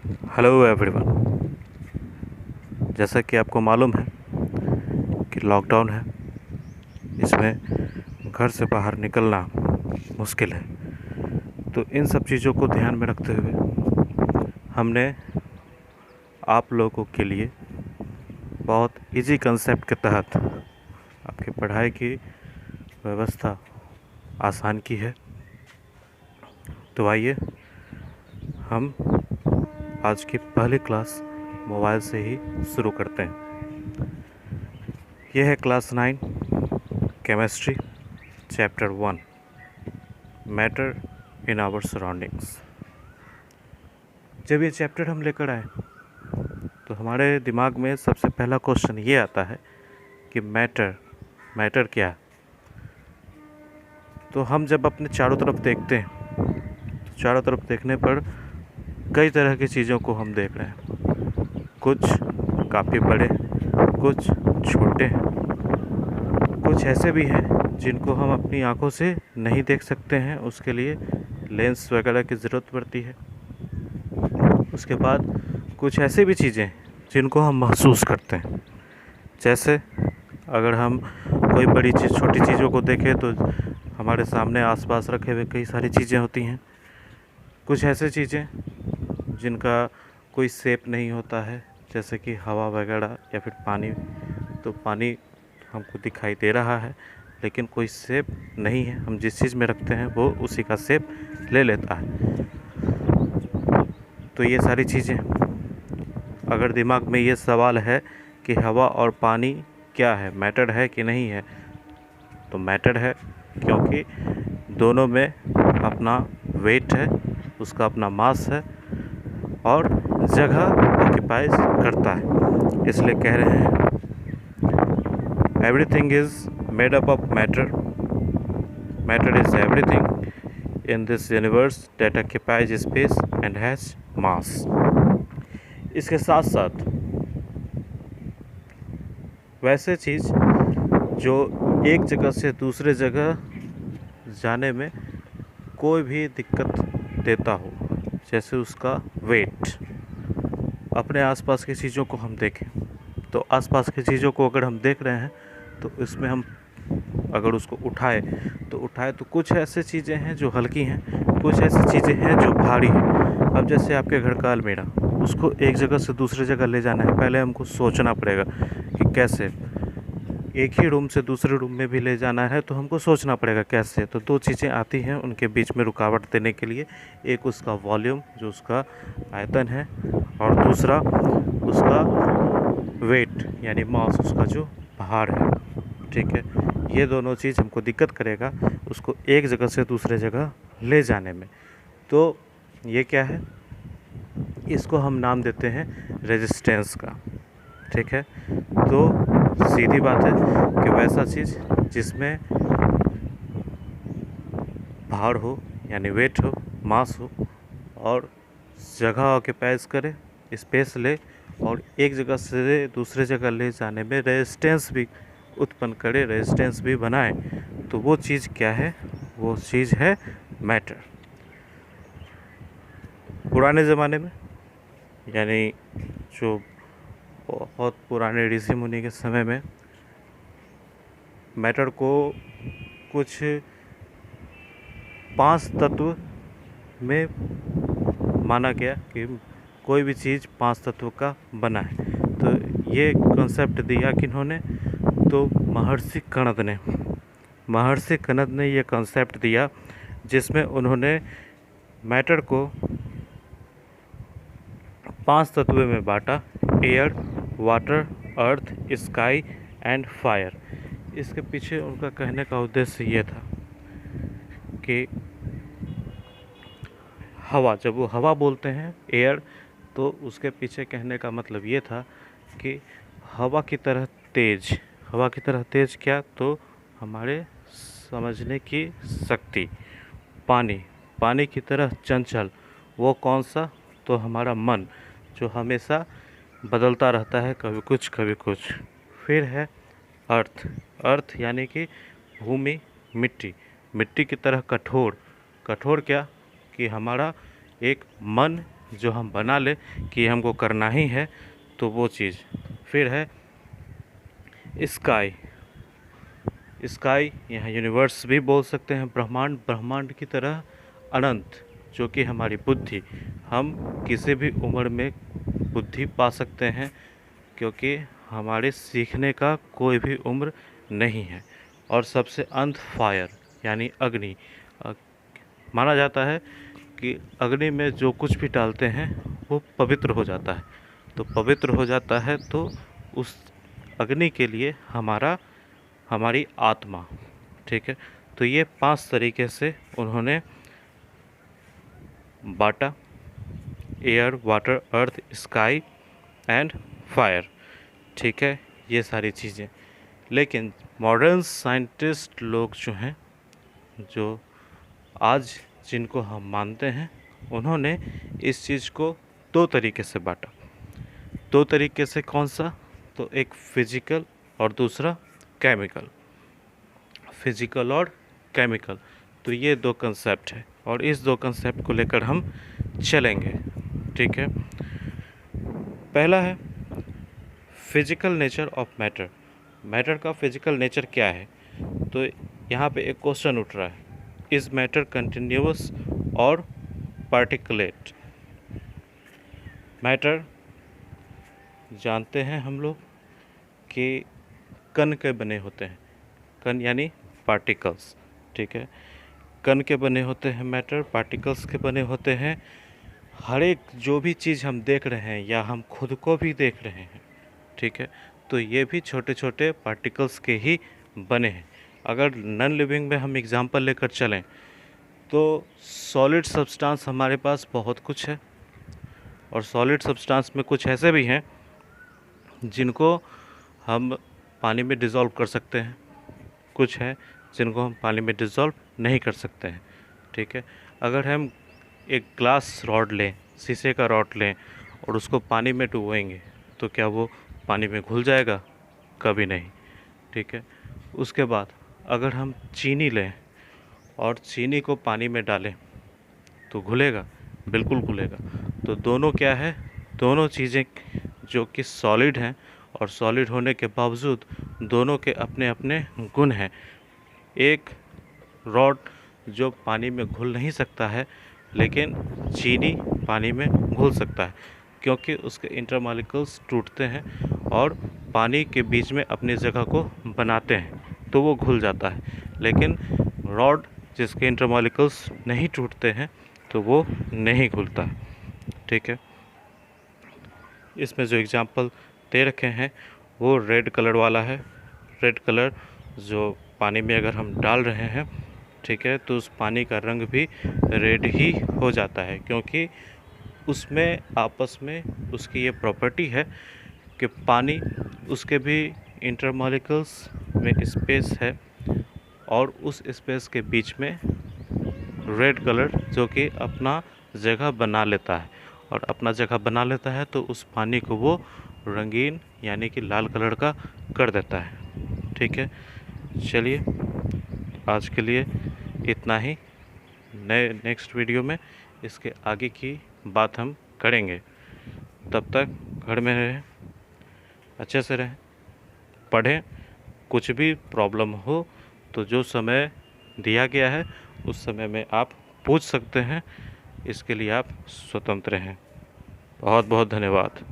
Hello everyone. जैसा कि आपको मालूम है कि लॉकडाउन है, इसमें घर से बाहर निकलना मुश्किल है। तो इन सब चीज़ों को ध्यान में रखते हुए हमने आप लोगों के लिए बहुत इजी कंसेप्ट के तहत आपकी पढ़ाई की व्यवस्था आसान की है। तो आइए हम आज की पहली क्लास मोबाइल से ही शुरू करते हैं। यह है class 9 chemistry chapter 1 matter in our surroundings. जब ये चैप्टर हम लेकर आए तो हमारे दिमाग में सबसे पहला क्वेश्चन ये आता है कि मैटर क्या है। तो हम जब अपने चारों तरफ देखते हैं तो चारों तरफ देखने पर कई तरह की चीज़ों को हम देख रहे हैं। कुछ काफ़ी बड़े, कुछ छोटे हैं, कुछ ऐसे भी हैं जिनको हम अपनी आंखों से नहीं देख सकते हैं, उसके लिए लेंस वगैरह की ज़रूरत पड़ती है। उसके बाद कुछ ऐसे भी चीज़ें जिनको हम महसूस करते हैं। जैसे अगर हम कोई बड़ी चीज़ छोटी चीज़ों को देखें तो हमारे सामने आसपास रखे हुए कई सारी चीज़ें होती हैं। कुछ ऐसे चीज़ें जिनका कोई शेप नहीं होता है, जैसे कि हवा वगैरह या फिर पानी। तो पानी हमको दिखाई दे रहा है लेकिन कोई शेप नहीं है, हम जिस चीज़ में रखते हैं वो उसी का शेप ले लेता है। तो ये सारी चीज़ें, अगर दिमाग में ये सवाल है कि हवा और पानी क्या है, मैटर है कि नहीं है, तो मैटर है, क्योंकि दोनों में अपना वेट है, उसका अपना मास है और जगह ऑक्यूपाइज करता है। इसलिए कह रहे हैं everything is made up of matter, matter is everything in this universe that occupies space and has मास। इसके साथ साथ वैसे चीज़ जो एक जगह से दूसरे जगह जाने में कोई भी दिक्कत देता हो, जैसे उसका वेट। अपने आसपास की चीज़ों को हम देखें तो आसपास की चीज़ों को अगर हम देख रहे हैं तो इसमें हम अगर उसको उठाए तो कुछ ऐसे चीज़ें हैं जो हल्की हैं, कुछ ऐसी चीज़ें हैं जो भारी हैं। अब जैसे आपके घर का अलमीरा, उसको एक जगह से दूसरी जगह ले जाना है, पहले हमको सोचना पड़ेगा कि कैसे। एक ही रूम से दूसरे रूम में भी ले जाना है तो हमको सोचना पड़ेगा कैसे। तो दो चीज़ें आती हैं उनके बीच में रुकावट देने के लिए, एक उसका वॉल्यूम जो उसका आयतन है और दूसरा उसका वेट यानी मास, उसका जो भार है। ठीक है, ये दोनों चीज़ हमको दिक्कत करेगा उसको एक जगह से दूसरे जगह ले जाने में। तो ये क्या है, इसको हम नाम देते हैं रेजिस्टेंस का। ठीक है, तो सीधी बात है कि वैसा चीज़ जिसमें भार हो यानी वेट हो, मास हो और जगह ऑक्यूपाइज करे, स्पेस ले और एक जगह से दूसरे जगह ले जाने में रेजिस्टेंस भी उत्पन्न करे, रेजिस्टेंस भी बनाए, तो वो चीज़ क्या है, वो चीज़ है मैटर। पुराने ज़माने में यानी जो बहुत पुराने ऋषि मुनि के समय में मैटर को कुछ 5 तत्व में माना गया कि कोई भी चीज़ 5 तत्व का बना है। तो ये कॉन्सेप्ट दिया किन्होंने, तो महर्षि कणद ने ये कॉन्सेप्ट दिया जिसमें उन्होंने मैटर को 5 तत्वों में बांटा: air, water, earth, sky and fire. इसके पीछे उनका कहने का उद्देश्य ये था कि हवा, जब वो हवा बोलते हैं एयर, तो उसके पीछे कहने का मतलब ये था कि हवा की तरह तेज क्या, तो हमारे समझने की शक्ति। पानी की तरह चंचल, वो कौन सा, तो हमारा मन जो हमेशा बदलता रहता है, कभी कुछ कभी कुछ। फिर है अर्थ यानी कि भूमि, मिट्टी की तरह कठोर क्या, कि हमारा एक मन जो हम बना ले कि हमको करना ही है, तो वो चीज़। फिर है स्काई। स्काई यहाँ यूनिवर्स भी बोल सकते हैं, ब्रह्मांड। ब्रह्मांड की तरह अनंत, जो कि हमारी बुद्धि, हम किसी भी उम्र में बुद्धि पा सकते हैं, क्योंकि हमारे सीखने का कोई भी उम्र नहीं है। और सबसे अंत फायर यानी अग्नि। माना जाता है कि अग्नि में जो कुछ भी डालते हैं वो पवित्र हो जाता है। तो पवित्र हो जाता है तो उस अग्नि के लिए हमारी आत्मा, ठीक है। तो ये 5 तरीके से उन्होंने बांटा, air, water, earth, sky and fire, ठीक है, ये सारी चीज़ें। लेकिन मॉडर्न साइंटिस्ट लोग जो हैं, जो आज जिनको हम मानते हैं, उन्होंने इस चीज़ को 2 तरीके से बांटा। 2 तरीके से कौन सा? तो एक फिजिकल और दूसरा केमिकल। फिजिकल और केमिकल, तो ये 2 कंसेप्ट है और इस 2 कंसेप्ट को लेकर हम चलेंगे, ठीक है। पहला है physical nature of matter. Matter का फिजिकल नेचर क्या है? तो यहाँ पे एक क्वेश्चन उठ रहा है, इज मैटर कंटिन्यूअस और पार्टिकुलेट? मैटर जानते हैं हम लोग कि कण के बने होते हैं, कण यानी पार्टिकल्स, ठीक है। कण के बने होते हैं मैटर, पार्टिकल्स के बने होते हैं। हर एक जो भी चीज़ हम देख रहे हैं या हम खुद को भी देख रहे हैं, ठीक है, तो ये भी छोटे छोटे पार्टिकल्स के ही बने हैं। अगर नॉन लिविंग में हम एग्जांपल लेकर चलें तो सॉलिड सब्सटेंस हमारे पास बहुत कुछ है, और सॉलिड सब्सटेंस में कुछ ऐसे भी हैं जिनको हम पानी में डिज़ोल्व कर सकते हैं, कुछ है जिनको हम पानी में डिज़ोल्व नहीं कर सकते हैं, ठीक है। अगर हम एक ग्लास रॉड लें, शीशे का रॉड लें और उसको पानी में डुबोएंगे तो क्या वो पानी में घुल जाएगा? कभी नहीं, ठीक है। उसके बाद अगर हम चीनी लें और चीनी को पानी में डालें तो घुलेगा? बिल्कुल घुलेगा। तो दोनों क्या है? दोनों चीज़ें जो कि सॉलिड हैं, और सॉलिड होने के बावजूद दोनों के अपने अपने गुण हैं। एक रॉड जो पानी में घुल नहीं सकता है, लेकिन चीनी पानी में घुल सकता है, क्योंकि उसके इंटरमॉलिक्यूल्स टूटते हैं और पानी के बीच में अपनी जगह को बनाते हैं, तो वो घुल जाता है। लेकिन रॉड जिसके इंटरमॉलिक्यूल्स नहीं टूटते हैं तो वो नहीं घुलता है, ठीक है। इसमें जो एग्जांपल दे रखे हैं वो रेड कलर वाला है। रेड कलर जो पानी में अगर हम डाल रहे हैं, ठीक है, तो उस पानी का रंग भी रेड ही हो जाता है, क्योंकि उसमें आपस में उसकी ये प्रॉपर्टी है कि पानी, उसके भी इंटरमॉलिक्यूल्स में स्पेस है, और उस स्पेस के बीच में रेड कलर जो कि अपना जगह बना लेता है, और अपना जगह बना लेता है तो उस पानी को वो रंगीन यानी कि लाल कलर का कर देता है, ठीक है। चलिए आज के लिए इतना ही। नेक्स्ट वीडियो में इसके आगे की बात हम करेंगे। तब तक घर में रहें, अच्छे से रहें, पढ़ें। कुछ भी प्रॉब्लम हो तो जो समय दिया गया है उस समय में आप पूछ सकते हैं, इसके लिए आप स्वतंत्र हैं। बहुत बहुत धन्यवाद।